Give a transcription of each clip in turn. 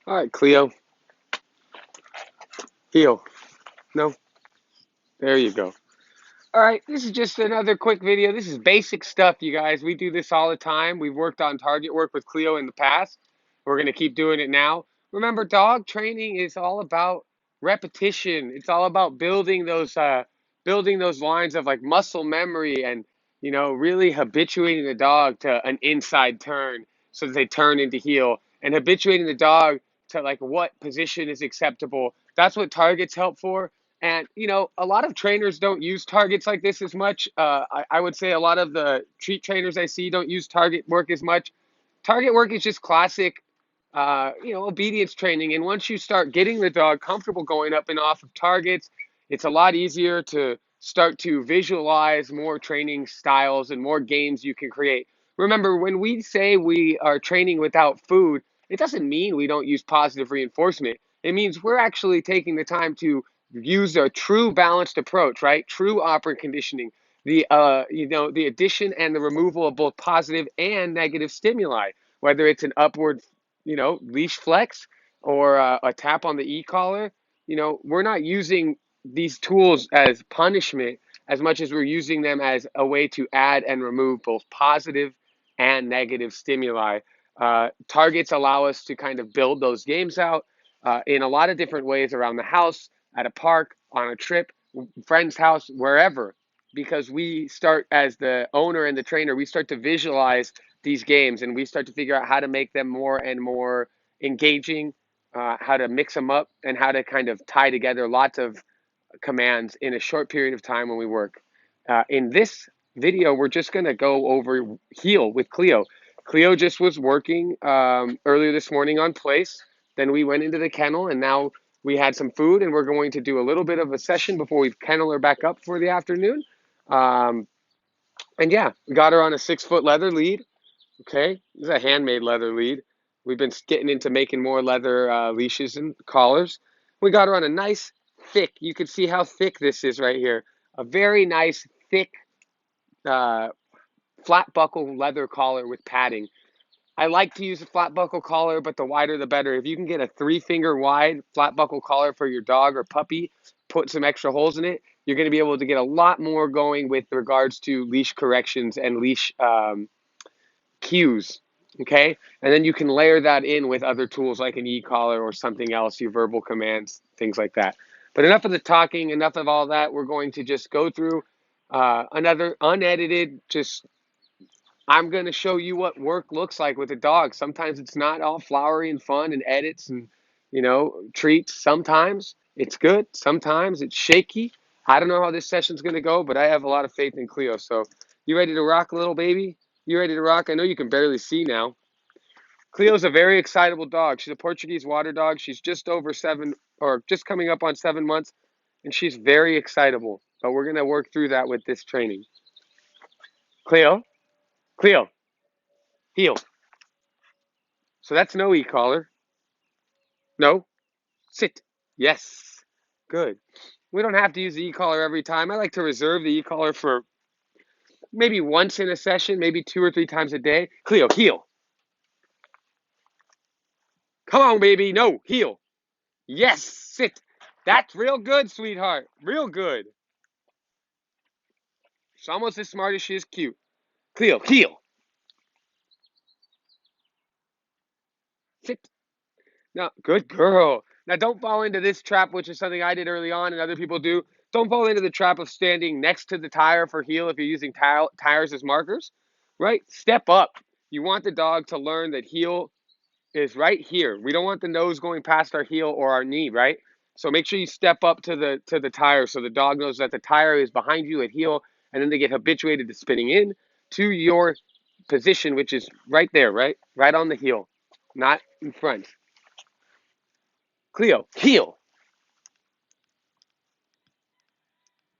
All right, Cleo. Heel. No. There you go. All right, this is just another quick video. This is basic stuff, you guys. We do this all the time. We've worked on target work with Cleo in the past. We're going to keep doing it now. Remember, dog training is all about repetition. It's all about building those lines of like muscle memory and, really habituating the dog to an inside turn so that they turn into heel and habituating the dog to like what position is acceptable. That's what targets help for. And, a lot of trainers don't use targets like this as much. I would say a lot of the treat trainers I see don't use target work as much. Target work is just classic, obedience training. And once you start getting the dog comfortable going up and off of targets, it's a lot easier to start to visualize more training styles and more games you can create. Remember, when we say we are training without food, it doesn't mean we don't use positive reinforcement. It means we're actually taking the time to use a true balanced approach, right? True operant conditioning, the addition and the removal of both positive and negative stimuli, whether it's an upward, leash flex or a tap on the e-collar. We're not using these tools as punishment as much as we're using them as a way to add and remove both positive and negative stimuli. Targets allow us to kind of build those games out in a lot of different ways around the house, at a park, on a trip, friend's house, wherever, because we start as the owner and the trainer, we start to visualize these games and we start to figure out how to make them more and more engaging, how to mix them up, and how to kind of tie together lots of commands in a short period of time when we work. In this video, we're just going to go over heel with Cleo. Cleo just was working earlier this morning on place. Then we went into the kennel, and now we had some food, and we're going to do a little bit of a session before we kennel her back up for the afternoon. Um, and yeah, we got her on a 6-foot leather lead. Okay, this is a handmade leather lead. We've been getting into making more leather leashes and collars. We got her on a nice, thick, you can see how thick this is right here. A very nice, thick, uh, flat buckle leather collar with padding. I like to use a flat buckle collar, but the wider the better. If you can get a 3-finger wide flat buckle collar for your dog or puppy, put some extra holes in it, you're going to be able to get a lot more going with regards to leash corrections and leash cues. Okay. And then you can layer that in with other tools like an e-collar or something else, your verbal commands, things like that. But enough of the talking, enough of all that. We're going to just go through another unedited, just I'm going to show you what work looks like with a dog. Sometimes it's not all flowery and fun and edits and, treats. Sometimes it's good. Sometimes it's shaky. I don't know how this session's going to go, but I have a lot of faith in Cleo. So you ready to rock, little baby? You ready to rock? I know you can barely see now. Cleo's a very excitable dog. She's a Portuguese water dog. She's just over 7 or just coming up on 7 months, and she's very excitable. But we're going to work through that with this training. Cleo, Cleo, heel. So that's no e-collar. No, sit. Yes, good. We don't have to use the e-collar every time. I like to reserve the e-collar for maybe once in a session, maybe 2 or 3 times a day. Cleo, heel. Come on, baby. No, heel. Yes, sit. That's real good, sweetheart. Real good. She's almost as smart as she is cute. Cleo, heel. Sit. Now, good girl. Now, don't fall into this trap, which is something I did early on and other people do. Don't fall into the trap of standing next to the tire for heel if you're using tires as markers, right? Step up. You want the dog to learn that heel is right here. We don't want the nose going past our heel or our knee, right? So make sure you step up to the tire so the dog knows that the tire is behind you at heel, and then they get habituated to spinning in to your position, which is right there, right? Right on the heel, not in front. Cleo, heel.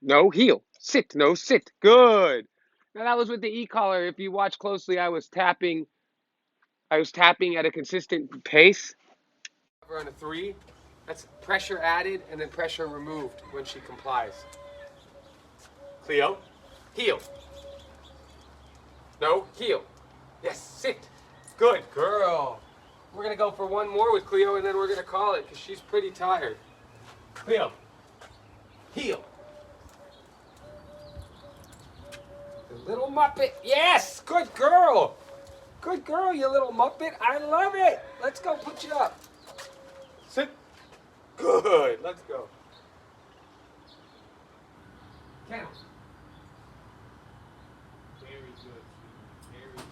No, heel. Sit, no, sit. Good. Now that was with the e-collar. If you watch closely, I was tapping at a consistent pace. On a 3, that's pressure added and then pressure removed when she complies. Cleo, heel. No, heel. Yes, sit. Good girl. We're going to go for one more with Cleo, and then we're going to call it because she's pretty tired. Cleo, heel. The little Muppet. Yes, good girl. Good girl, you little Muppet. I love it. Let's go put you up. Sit. Good. Let's go. Count. Very good. Very good.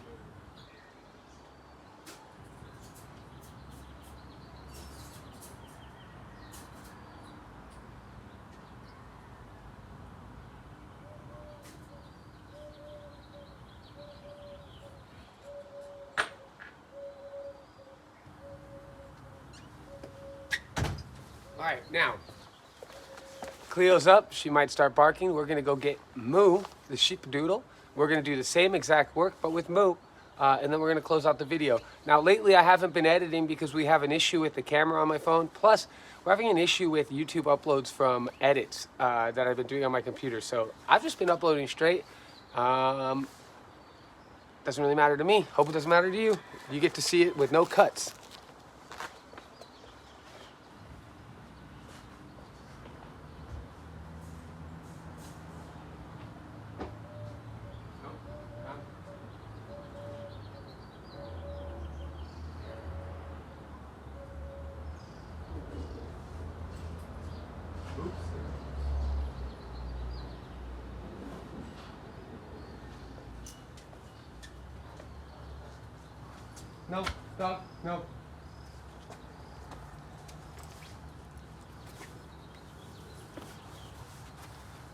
All right, now, Cleo's up. She might start barking. We're going to go get Moo, the sheepadoodle. We're going to do the same exact work, but with Moo, and then we're going to close out the video. Now, lately, I haven't been editing because we have an issue with the camera on my phone. Plus, we're having an issue with YouTube uploads from edits that I've been doing on my computer. So I've just been uploading straight. Doesn't really matter to me. Hope it doesn't matter to you. You get to see it with no cuts. No, stop, no.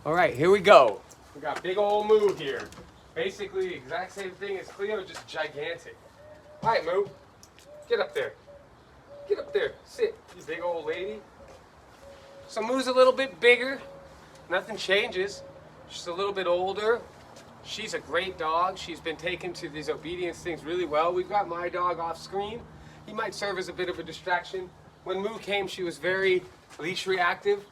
All right, here we go. We got big old Moo here. Basically the exact same thing as Cleo, just gigantic. All right, Moo, get up there. Get up there, sit, you big old lady. So Moo's a little bit bigger. Nothing changes. She's a little bit older. She's a great dog. She's been taken to these obedience things really well. We've got my dog off screen. He might serve as a bit of a distraction. When Moo came, she was very leash reactive.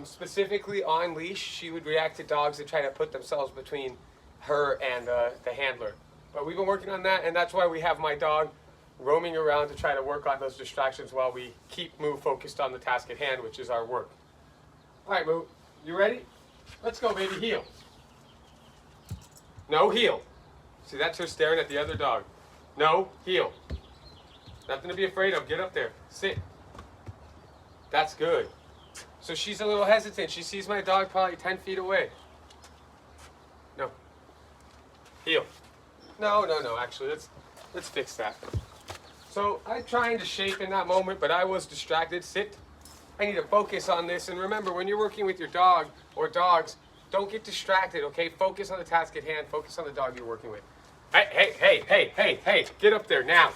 Specifically on leash, she would react to dogs that try to put themselves between her and the handler. But we've been working on that, and that's why we have my dog roaming around to try to work on those distractions while we keep Moo focused on the task at hand, which is our work. All right, Moo, you ready? Let's go, baby, heel. No, heel. See, that's her staring at the other dog. No, heel. Nothing to be afraid of. Get up there. Sit. That's good. So she's a little hesitant. She sees my dog probably 10 feet away. No. Heel. No, actually, let's fix that. So I'm trying to shape in that moment, but I was distracted. Sit. I need to focus on this. And remember, when you're working with your dog or dogs, don't get distracted, okay? Focus on the task at hand. Focus on the dog you're working with. Hey. Get up there now.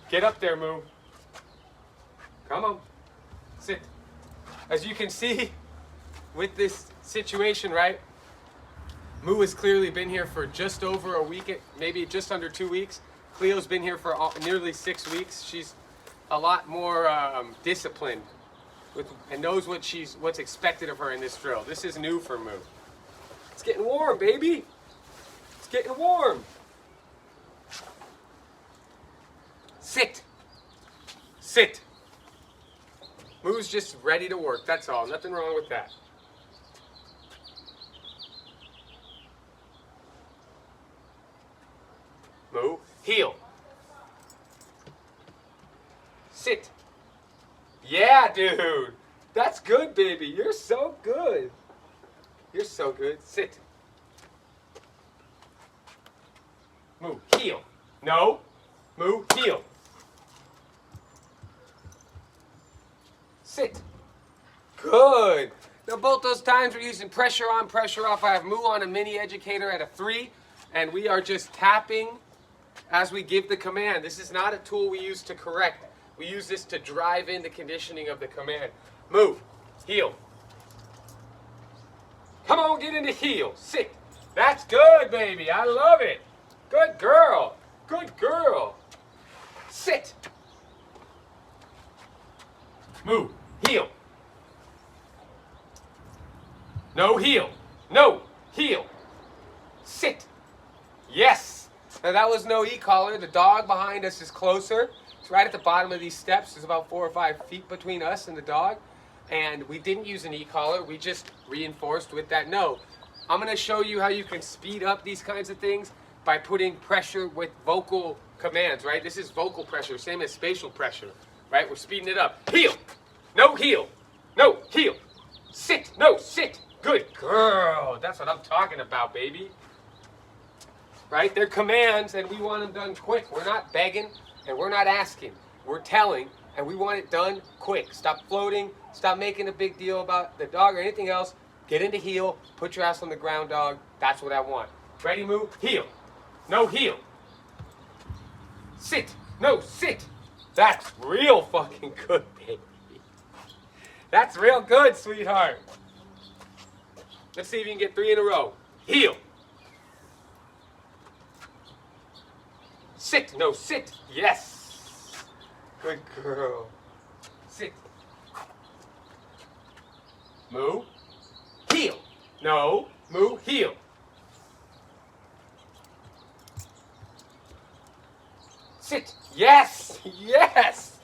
Get up there, Moo. Come on. Sit. As you can see with this situation, right? Moo has clearly been here for just over a week, maybe just under 2 weeks. Cleo's been here for nearly 6 weeks. She's a lot more disciplined and knows what's expected of her in this drill. This is new for Moo. It's getting warm, baby. It's getting warm. Sit. Sit. Moo's just ready to work, that's all. Nothing wrong with that. Moo, heel. Sit. Yeah, dude. That's good, baby. You're so good. You're so good. Sit. Moo, heel. No. Moo, heel. Sit. Good. Now both those times we're using pressure on, pressure off. I have Moo on a mini educator at a 3, and we are just tapping as we give the command. This is not a tool we use to correct. We use this to drive in the conditioning of the command. Move. Heel. Come on, get into heel. Sit. That's good, baby. I love it. Good girl. Good girl. Sit. Move. Heel. No, heel. No, heel. Sit. Yes. Now that was no e-collar. The dog behind us is closer. It's right at the bottom of these steps. There's about 4 or 5 feet between us and the dog. And we didn't use an e-collar. We just reinforced with that no. I'm going to show you how you can speed up these kinds of things by putting pressure with vocal commands, right? This is vocal pressure, same as spatial pressure, right? We're speeding it up. Heel. No heel. No heel. Sit. No sit. Good girl. That's what I'm talking about, baby. Right? They're commands, and we want them done quick. We're not begging, and we're not asking. We're telling, and we want it done quick. Stop floating. Stop making a big deal about the dog or anything else. Get into heel. Put your ass on the ground, dog. That's what I want. Ready, move? Heel. No heel. Sit. No sit. That's real fucking good, baby. That's real good, sweetheart. Let's see if you can get 3 in a row. Heel. Sit. No, sit. Yes. Good girl. Sit. Moo. Heel. No. Moo. Heel. Sit. Yes. Yes.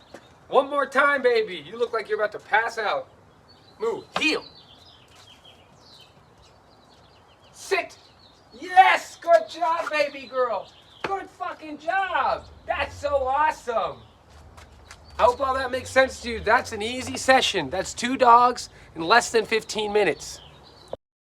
One more time, baby. You look like you're about to pass out. Moo. Heel. Sit. Yes. Good job, baby girl. Good fucking job. That's so awesome. I hope all that makes sense to you. That's an easy session. That's 2 dogs in less than 15 minutes.